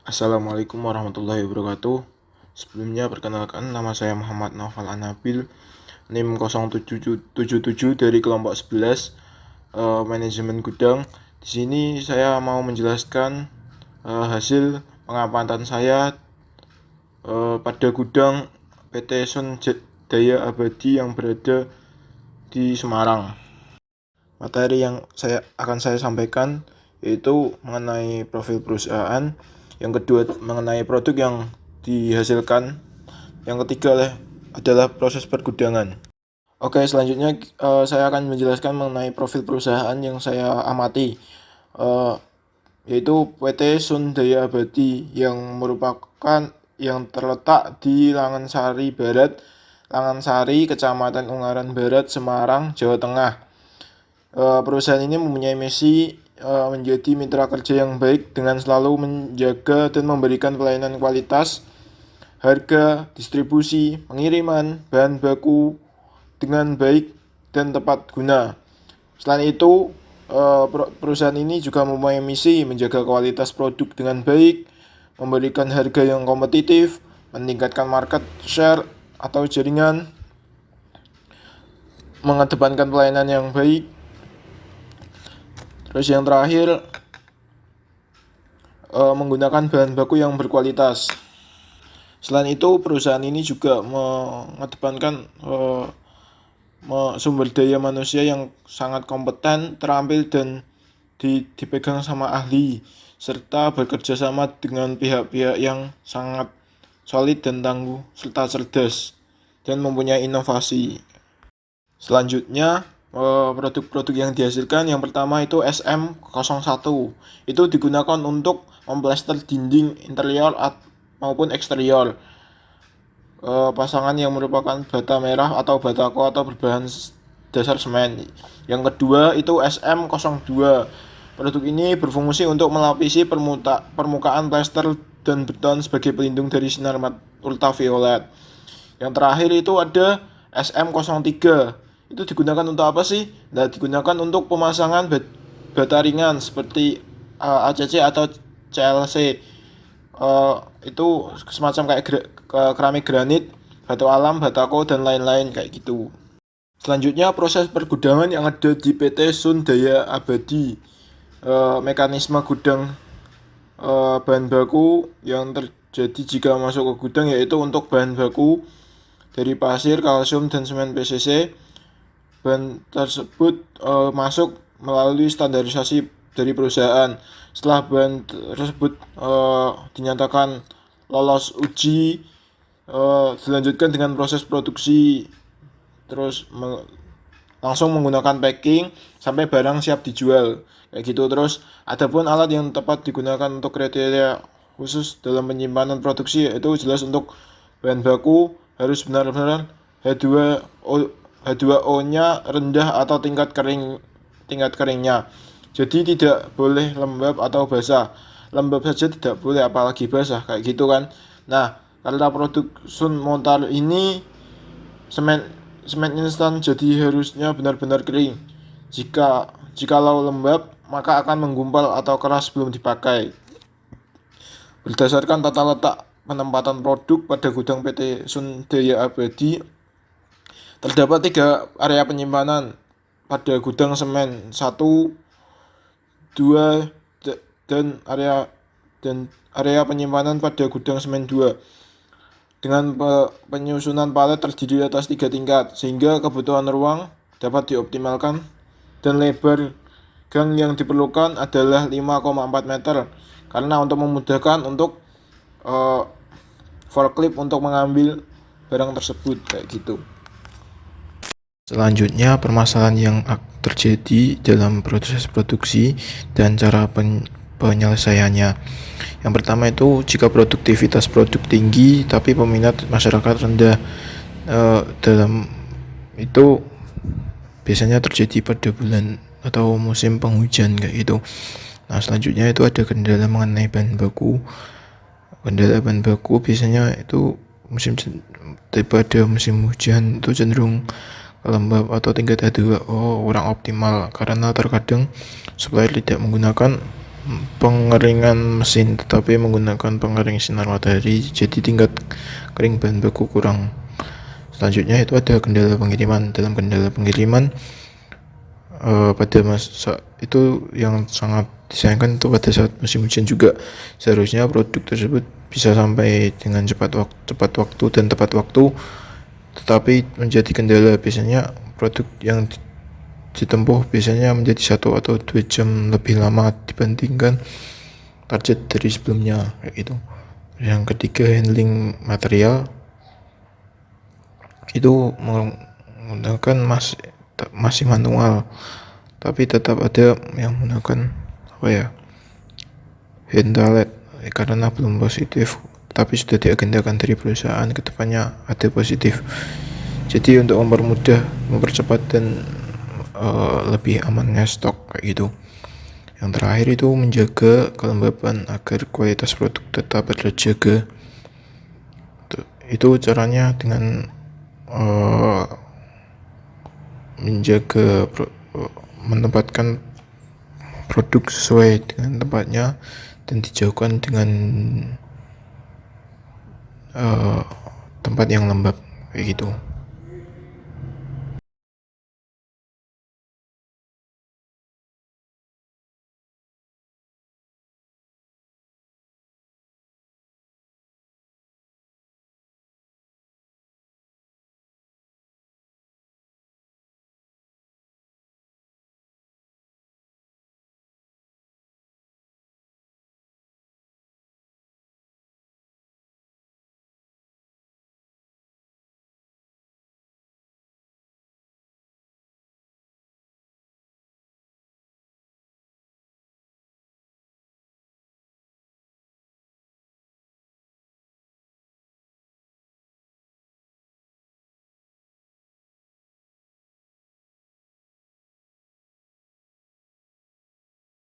Assalamualaikum warahmatullahi wabarakatuh. Sebelumnya perkenalkan, nama saya Muhammad Naufal Anabil, NIM 0777 dari kelompok 11 manajemen gudang. Di sini saya mau menjelaskan hasil pengamatan saya pada gudang PT Sun Daya Abadi yang berada di Semarang. Materi yang akan saya sampaikan yaitu mengenai profil perusahaan, yang kedua mengenai produk yang dihasilkan, yang ketiga adalah proses pergudangan. Oke, selanjutnya saya akan menjelaskan mengenai profil perusahaan yang saya amati, yaitu PT Sun Daya Abadi yang merupakan yang terletak di Langansari Barat, Langansari, Kecamatan Ungaran Barat, Semarang, Jawa Tengah. Perusahaan ini mempunyai misi menjadi mitra kerja yang baik dengan selalu menjaga dan memberikan pelayanan kualitas, harga, distribusi, pengiriman, bahan baku dengan baik dan tepat guna. Selain itu, perusahaan ini juga mempunyai misi menjaga kualitas produk dengan baik, memberikan harga yang kompetitif, meningkatkan market share atau jaringan, mengedepankan pelayanan yang baik. Terus yang terakhir, menggunakan bahan baku yang berkualitas. Selain itu, perusahaan ini juga mengedepankan sumber daya manusia yang sangat kompeten, terampil, dan dipegang sama ahli, serta bekerja sama dengan pihak-pihak yang sangat solid dan tangguh, serta cerdas, dan mempunyai inovasi. Selanjutnya, produk-produk yang dihasilkan, yang pertama itu SM01. Itu digunakan untuk memplester dinding interior maupun eksterior. Pasangan yang merupakan bata merah atau batako atau berbahan dasar semen. Yang kedua itu SM02. Produk ini berfungsi untuk melapisi permukaan plester dan beton sebagai pelindung dari sinar ultraviolet. Yang terakhir itu ada SM03. Itu digunakan untuk apa sih? Nah, digunakan untuk pemasangan bata ringan seperti ACC atau CLC. Itu semacam kayak keramik granit, batu alam, batako, dan lain-lain kayak gitu. Selanjutnya proses pergudangan yang ada di PT Sun Daya Abadi. Mekanisme gudang bahan baku yang terjadi jika masuk ke gudang yaitu untuk bahan baku dari pasir, kalsium, dan semen PCC. Bahan tersebut masuk melalui standarisasi dari perusahaan. Setelah bahan tersebut dinyatakan lolos uji, dilanjutkan dengan proses produksi, terus langsung menggunakan packing sampai barang siap dijual kayak gitu. Terus adapun alat yang tepat digunakan untuk kriteria khusus dalam penyimpanan produksi, yaitu jelas untuk bahan baku harus benar-benar H2O-nya rendah atau tingkat keringnya. Jadi tidak boleh lembab atau basah. Lembab saja tidak boleh, apalagi basah kayak gitu kan. Nah, karena produk Sun Montar ini semen instan, jadi harusnya benar-benar kering. Jikalau lembab, maka akan menggumpal atau keras sebelum dipakai. Berdasarkan tata letak penempatan produk pada gudang PT Sun Daya Abadi, terdapat 3 area penyimpanan pada gudang semen 1, 2, dan area penyimpanan pada gudang semen 2. Dengan penyusunan palet terdiri atas 3 tingkat, sehingga kebutuhan ruang dapat dioptimalkan, dan lebar gang yang diperlukan adalah 5,4 meter, karena untuk memudahkan untuk forklift untuk mengambil barang tersebut kayak gitu. Selanjutnya, permasalahan yang terjadi dalam proses produksi dan cara penyelesaiannya. Yang pertama itu, jika produktivitas produk tinggi tapi peminat masyarakat rendah, dalam itu biasanya terjadi pada bulan atau musim penghujan kayak gitu. Nah, selanjutnya itu ada kendala mengenai bahan baku. Kendala bahan baku biasanya itu pada musim hujan itu cenderung lembab atau tingkat H2O kurang optimal, karena terkadang supplier tidak menggunakan pengeringan mesin, tetapi menggunakan pengering sinar matahari, jadi tingkat kering bahan baku kurang. Selanjutnya itu ada kendala pengiriman. Dalam kendala pengiriman pada masa itu yang sangat disayangkan itu pada saat musim hujan juga, seharusnya produk tersebut bisa sampai dengan tepat waktu dan tepat waktu, tetapi menjadi kendala. Biasanya produk yang ditempuh biasanya menjadi 1 atau 2 jam lebih lama dibandingkan target dari sebelumnya, kayak gitu. Yang ketiga, handling material itu menggunakan masih manual, tapi tetap ada yang menggunakan hand pallet, karena belum positif, tapi sudah diagendakan dari perusahaan kedepannya ada positif. Jadi untuk mempermudah, mempercepat dan lebih amannya stok, kayak gitu. Yang terakhir itu menjaga kelembapan agar kualitas produk tetap terjaga. Itu caranya dengan menempatkan produk sesuai dengan tempatnya dan dijauhkan dengan tempat yang lembab, kayak gitu.